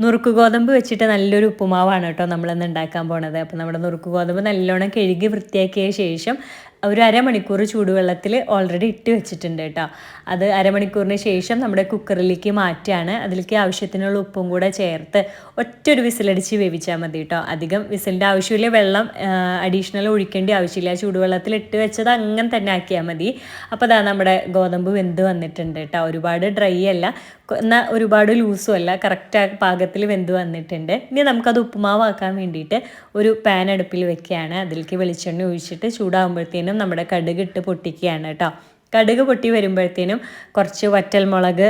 നുറുക്ക് ഗോതമ്പ് വെച്ചിട്ട് നല്ലൊരു ഉപ്പുമാവാണ് കേട്ടോ നമ്മളിന്ന് ഉണ്ടാക്കാൻ പോണത്. അപ്പോൾ നമ്മുടെ നുറുക്ക് ഗോതമ്പ് നല്ലോണം കഴുകി വൃത്തിയാക്കിയ ശേഷം ഒരു അരമണിക്കൂർ ചൂടുവെള്ളത്തിൽ ഓൾറെഡി ഇട്ട് വെച്ചിട്ടുണ്ട് കേട്ടോ. അത് അരമണിക്കൂറിന് ശേഷം നമ്മുടെ കുക്കറിലേക്ക് മാറ്റുകയാണ്. അതിലേക്ക് ആവശ്യത്തിനുള്ള ഉപ്പും കൂടെ ചേർത്ത് ഒറ്റൊരു വിസിലടിച്ച് വേവിച്ചാൽ മതി കേട്ടോ. അധികം വിസിലിൻ്റെ ആവശ്യമില്ല, വെള്ളം അഡീഷണൽ ഒഴിക്കേണ്ട ആവശ്യമില്ല. ചൂടുവെള്ളത്തിൽ ഇട്ട് വെച്ചത് അങ്ങനെ തന്നെ ആക്കിയാൽ മതി. അപ്പോൾ അതാ നമ്മുടെ ഗോതമ്പ് വെന്ത് വന്നിട്ടുണ്ട് കേട്ടോ. ഒരുപാട് ഡ്രൈ അല്ല, എന്നാൽ ഒരുപാട് ലൂസും അല്ല, കറക്റ്റ് പാകത്തിൽ വെന്ത് വന്നിട്ടുണ്ട്. ഇനി നമുക്കത് ഉപ്പുമാവാക്കാൻ വേണ്ടിയിട്ട് ഒരു പാൻ അടുപ്പിൽ വെക്കുകയാണ്. അതിലേക്ക് വെളിച്ചെണ്ണ ഒഴിച്ചിട്ട് ചൂടാകുമ്പോഴത്തേനും നമ്മുടെ കടുക് ഇട്ട് പൊട്ടിക്കുകയാണ് കേട്ടോ. കടുക് പൊട്ടി വരുമ്പോഴത്തേനും കുറച്ച് വറ്റൽമുളക്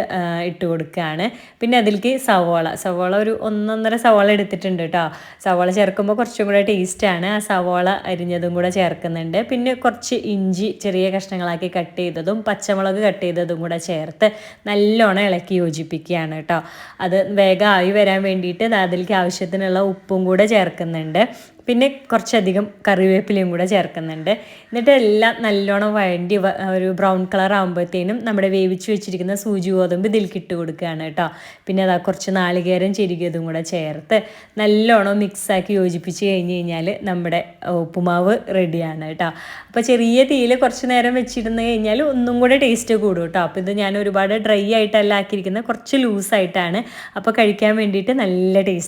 ഇട്ട് കൊടുക്കുകയാണ്. പിന്നെ അതിലേക്ക് സവോള ഒരു 1.5 സവോള എടുത്തിട്ടുണ്ട് കേട്ടോ. സവോള ചേർക്കുമ്പോൾ കുറച്ചും കൂടെ ടേസ്റ്റാണ്. ആ സവോള അരിഞ്ഞതും കൂടെ ചേർക്കുന്നുണ്ട്. പിന്നെ കുറച്ച് ഇഞ്ചി ചെറിയ കഷ്ണങ്ങളാക്കി കട്ട് ചെയ്തതും പച്ചമുളക് കട്ട് ചെയ്തതും കൂടെ ചേർത്ത് നല്ലോണം ഇളക്കി യോജിപ്പിക്കുകയാണ് കേട്ടോ. അത് വേഗം ആയി വരാൻ വേണ്ടിയിട്ട് അതിലേക്ക് ആവശ്യത്തിനുള്ള ഉപ്പും കൂടെ ചേർക്കുന്നുണ്ട്. പിന്നെ കുറച്ചധികം കറിവേപ്പിലയും കൂടെ ചേർക്കുന്നുണ്ട്. എന്നിട്ട് എല്ലാം നല്ലോണം വഴണ്ടി ഒരു ബ്രൗൺ കളർ ആകുമ്പോഴത്തേനും നമ്മുടെ വേവിച്ച് വെച്ചിരിക്കുന്ന സൂചി ഗോതമ്പ് ഇതിലേക്ക് ഇട്ട് കൊടുക്കുകയാണ് കേട്ടോ. പിന്നെ അതാ കുറച്ച് നാളികേരം ചെരുകിയതും കൂടെ ചേർത്ത് നല്ലോണം മിക്സാക്കി യോജിപ്പിച്ച് കഴിഞ്ഞാൽ നമ്മുടെ ഉപ്പുമാവ് റെഡിയാണ് കേട്ടോ. അപ്പോൾ ചെറിയ തീയിൽ കുറച്ച് നേരം വെച്ചിരുന്ന് കഴിഞ്ഞാൽ ഒന്നും കൂടെ ടേസ്റ്റ് കൂടും കേട്ടോ. അപ്പോൾ ഇത് ഞാൻ ഒരുപാട് ഡ്രൈ ആയിട്ടല്ല ആക്കിയിരിക്കുന്നത്, കുറച്ച് ലൂസായിട്ടാണ്. അപ്പോൾ കഴിക്കാൻ വേണ്ടിയിട്ട് നല്ല ടേസ്റ്റ്.